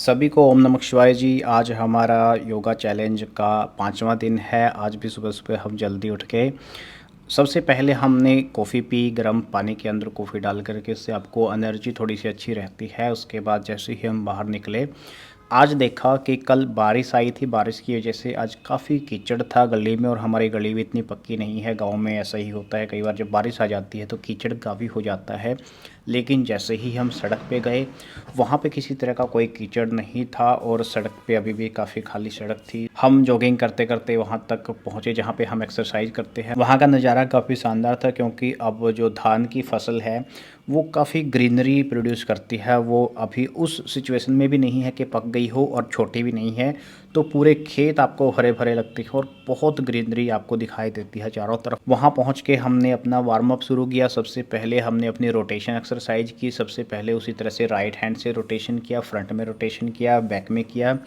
सभी को ओम नमः शिवाय जी। आज हमारा योगा चैलेंज का 5वां दिन है। आज भी सुबह-सुबह हम जल्दी उठ के सबसे पहले हमने कॉफ़ी पी, गर्म पानी के अंदर कॉफ़ी डाल कर के, इससे आपको एनर्जी थोड़ी-सी अच्छी रहती है। उसके बाद जैसे ही हम बाहर निकले, आज देखा कि कल बारिश आई थी, बारिश की वजह से आज काफ़ी कीचड़ था गली में, और हमारी गली भी इतनी पक्की नहीं है। गाँव में ऐसा ही होता है, कई बार जब बारिश आ जाती है तो कीचड़ काफ़ी हो जाता है। लेकिन जैसे ही हम सड़क पे गए, वहाँ पे किसी तरह का कोई कीचड़ नहीं था और सड़क पे अभी भी काफ़ी खाली सड़क थी। हम जॉगिंग करते-करते वहाँ तक पहुँचे जहाँ पे हम एक्सरसाइज करते हैं। वहाँ का नज़ारा काफ़ी शानदार था, क्योंकि अब जो धान की फसल है वो काफ़ी ग्रीनरी प्रोड्यूस करती है। वो अभी उस सिचुएशन में भी नहीं है कि पक गई हो और छोटी भी नहीं है, तो पूरे खेत आपको हरे-भरे लगते हैं और बहुत ग्रीनरी आपको दिखाई देती है चारों तरफ। वहाँ पहुँच के हमने अपना वार्म अप शुरू किया। सबसे पहले हमने अपनी रोटेशन एक्सरसाइज की। सबसे पहले उसी तरह से राइट हैंड से रोटेशन किया, फ्रंट में रोटेशन किया, बैक में किया।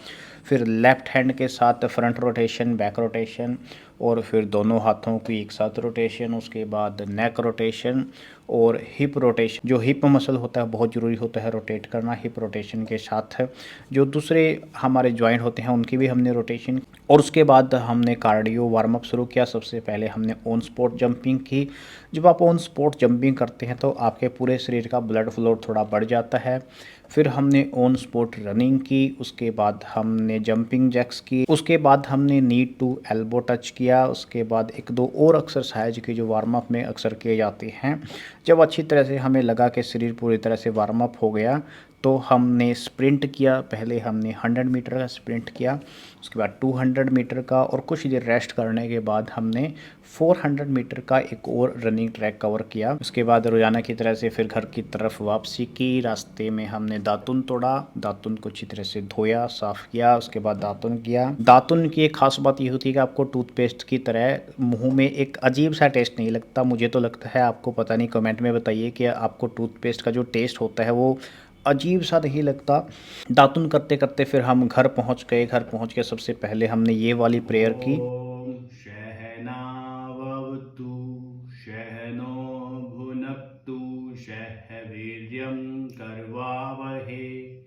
फिर लेफ़्ट हैंड के साथ फ्रंट रोटेशन, बैक रोटेशन, और फिर दोनों हाथों की एक साथ रोटेशन। उसके बाद नेक रोटेशन और हिप रोटेशन। जो हिप मसल होता है बहुत ज़रूरी होता है रोटेट करना। हिप रोटेशन के साथ जो दूसरे हमारे जॉइंट होते हैं उनकी भी हमने रोटेशन। और उसके बाद हमने कार्डियो वार्म अप शुरू किया। सबसे पहले हमने ऑन स्पॉट जंपिंग की। जब आप ऑन स्पॉट जंपिंग करते हैं तो आपके पूरे शरीर का ब्लड फ्लो थोड़ा बढ़ जाता है। फिर हमने ऑन स्पॉट रनिंग की। उसके बाद हमने जंपिंग जैक्स की। उसके बाद हमने नी टू एल्बो टच किया। उसके बाद एक दो और एक्सरसाइज की जो वार्म अप में अक्सर किए जाते हैं। जब अच्छी तरह से हमें लगा कि शरीर पूरी तरह से वार्म अप हो गया, तो हमने स्प्रिंट किया। पहले हमने 100 मीटर का स्प्रिंट किया, उसके बाद 200 मीटर का, और कुछ देर रेस्ट करने के बाद हमने 400 मीटर का एक और रनिंग ट्रैक कवर किया। उसके बाद रोज़ाना की तरह से फिर घर की तरफ वापसी की। रास्ते में हमने दातुन तोड़ा, दातुन को अच्छी तरह से धोया, साफ़ किया। उसके बाद दातुन किया। दातुन की एक ख़ास बात ये होती है कि आपको टूथपेस्ट की तरह मुँह में एक अजीब सा टेस्ट नहीं लगता। मुझे तो लगता है, आपको पता नहीं, कमेंट में बताइए कि आपको टूथपेस्ट का जो टेस्ट होता है वो अजीब सा नहीं लगता। दातुन करते करते फिर हम घर पहुंच गए। घर पहुंच के सबसे पहले हमने ये वाली प्रेयर की। ओम सहनावतु सहनो भुनक्तु सह वीर्यं करवावहे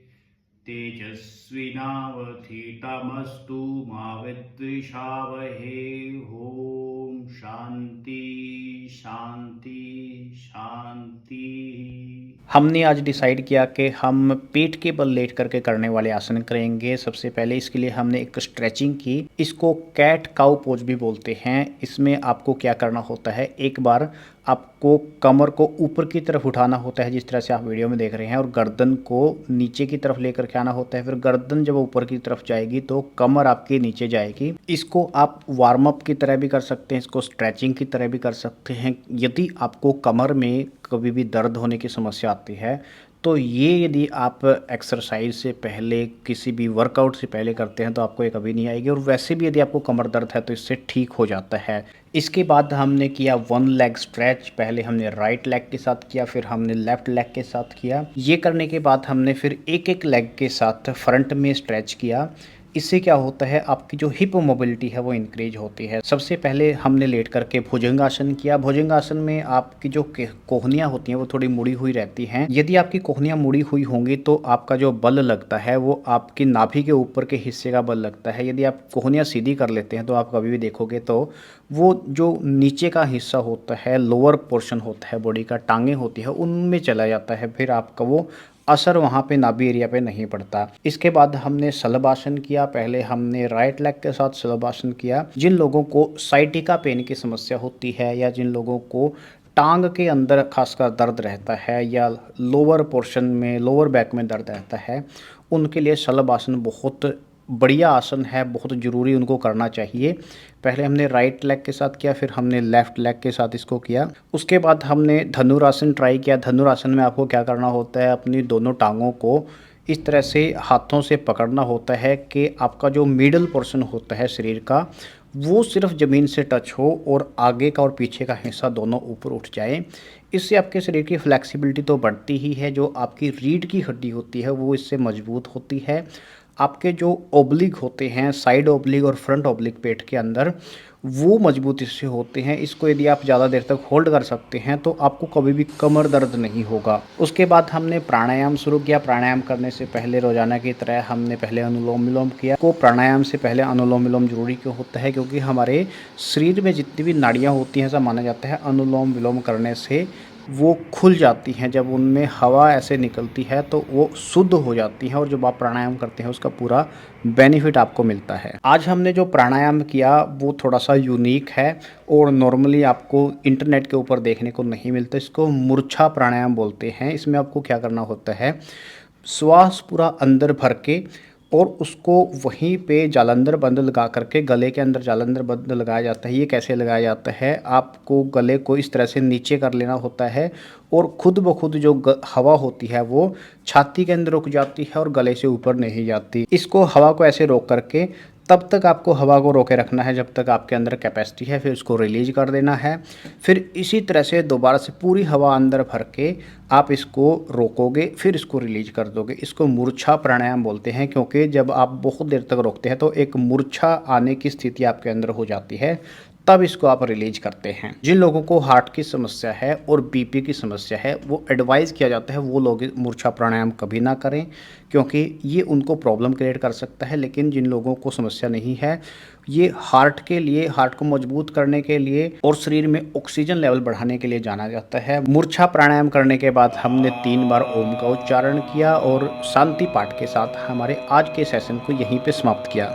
तेजस्विनावधीतमस्तु मा विद्विषावहे। ओम शांति शांति शांति। हमने आज डिसाइड किया कि हम पीठ के बल लेट करके करने वाले आसन करेंगे। सबसे पहले इसके लिए हमने एक स्ट्रेचिंग की। इसको कैट काउ पोज भी बोलते हैं। इसमें आपको क्या करना होता है, एक बार आपको कमर को ऊपर की तरफ उठाना होता है, जिस तरह से आप वीडियो में देख रहे हैं, और गर्दन को नीचे की तरफ लेकर के आना होता है। फिर गर्दन जब ऊपर की तरफ जाएगी तो कमर आपके नीचे जाएगी। इसको आप वार्म अप की तरह भी कर सकते हैं, इसको स्ट्रेचिंग की तरह भी कर सकते हैं। यदि आपको कमर में कभी भी दर्द होने की समस्या आती है, तो ये यदि आप एक्सरसाइज से पहले, किसी भी वर्कआउट से पहले करते हैं तो आपको ये कभी नहीं आएगी। और वैसे भी यदि आपको कमर दर्द है तो इससे ठीक हो जाता है। इसके बाद हमने किया वन लेग स्ट्रेच। पहले हमने राइट लेग के साथ किया, फिर हमने लेफ्ट लेग के साथ किया। ये करने के बाद हमने फिर एक एक लेग के साथ फ्रंट में स्ट्रेच किया। इससे क्या होता है, आपकी जो हिप मोबिलिटी है वो इंक्रीज होती है। सबसे पहले हमने लेट करके भुजंगासन किया। भुजंगासन में आपकी जो कोहनियाँ होती हैं वो थोड़ी मुड़ी हुई रहती हैं। यदि आपकी कोहनियाँ मुड़ी हुई होंगी तो आपका जो बल लगता है वो आपकी नाभि के ऊपर के हिस्से का बल लगता है। यदि आप कोहनियाँ सीधी कर लेते हैं तो आप कभी भी देखोगे तो वो जो नीचे का हिस्सा होता है, लोअर पोर्शन होता है बॉडी का, टांगें होती है, उनमें चला जाता है। फिर आपका वो असर वहाँ पे नाभि एरिया पे नहीं पड़ता। इसके बाद हमने शलभासन किया। पहले हमने राइट लेग के साथ शलभासन किया। जिन लोगों को साइटिका पेन की समस्या होती है, या जिन लोगों को टांग के अंदर खासकर दर्द रहता है, या लोअर पोर्शन में, लोअर बैक में दर्द रहता है, उनके लिए शलभासन बहुत बढ़िया आसन है, बहुत ज़रूरी उनको करना चाहिए। पहले हमने राइट लेग के साथ किया, फिर हमने लेफ़्ट लेग के साथ इसको किया। उसके बाद हमने धनुरासन ट्राई किया। धनुरासन में आपको क्या करना होता है, अपनी दोनों टांगों को इस तरह से हाथों से पकड़ना होता है कि आपका जो मिडल पोर्शन होता है शरीर का वो सिर्फ ज़मीन से टच हो और आगे का और पीछे का हिस्सा दोनों ऊपर उठ जाए। इससे आपके शरीर की फ्लेक्सिबिलिटी तो बढ़ती ही है, जो आपकी रीढ़ की हड्डी होती है वो इससे मजबूत होती है। आपके जो ओब्लिक होते हैं, साइड ओब्लिक और फ्रंट ओब्लिक पेट के अंदर, वो मजबूत इससे होते हैं। इसको यदि आप ज़्यादा देर तक होल्ड कर सकते हैं तो आपको कभी भी कमर दर्द नहीं होगा। उसके बाद हमने प्राणायाम शुरू किया। प्राणायाम करने से पहले रोज़ाना की तरह हमने पहले अनुलोम विलोम किया। को प्राणायाम से पहले अनुलोम विलोम ज़रूरी क्यों होता है? क्योंकि हमारे शरीर में जितनी भी नाड़ियाँ होती हैं, ऐसा माना जाता है अनुलोम विलोम करने से वो खुल जाती हैं। जब उनमें हवा ऐसे निकलती है तो वो शुद्ध हो जाती हैं, और जब आप प्राणायाम करते हैं उसका पूरा बेनिफिट आपको मिलता है। आज हमने जो प्राणायाम किया वो थोड़ा सा यूनिक है और नॉर्मली आपको इंटरनेट के ऊपर देखने को नहीं मिलता। इसको मूर्छा प्राणायाम बोलते हैं। इसमें आपको क्या करना होता है, श्वास पूरा अंदर भर के और उसको वहीं पे जालंधर बंद लगा करके, गले के अंदर जालंधर बंद लगाया जाता है। ये कैसे लगाया जाता है, आपको गले को इस तरह से नीचे कर लेना होता है और खुद ब खुद जो हवा होती है वो छाती के अंदर रुक जाती है और गले से ऊपर नहीं जाती। इसको हवा को ऐसे रोक करके तब तक आपको हवा को रोके रखना है जब तक आपके अंदर कैपेसिटी है, फिर उसको रिलीज कर देना है। फिर इसी तरह से दोबारा से पूरी हवा अंदर भर के आप इसको रोकोगे, फिर इसको रिलीज कर दोगे। इसको मूर्छा प्राणायाम बोलते हैं, क्योंकि जब आप बहुत देर तक रोकते हैं तो एक मूर्छा आने की स्थिति आपके अंदर हो जाती है, तब इसको आप रिलीज करते हैं। जिन लोगों को हार्ट की समस्या है और बीपी की समस्या है, वो एडवाइस किया जाता है वो लोग मूर्छा प्राणायाम कभी ना करें, क्योंकि ये उनको प्रॉब्लम क्रिएट कर सकता है। लेकिन जिन लोगों को समस्या नहीं है, ये हार्ट के लिए, हार्ट को मजबूत करने के लिए और शरीर में ऑक्सीजन लेवल बढ़ाने के लिए जाना जाता है। मूर्छा प्राणायाम करने के बाद हमने 3 बार ओम का उच्चारण किया और शांति पाठ के साथ हमारे आज के सेशन को यहीं पे समाप्त किया।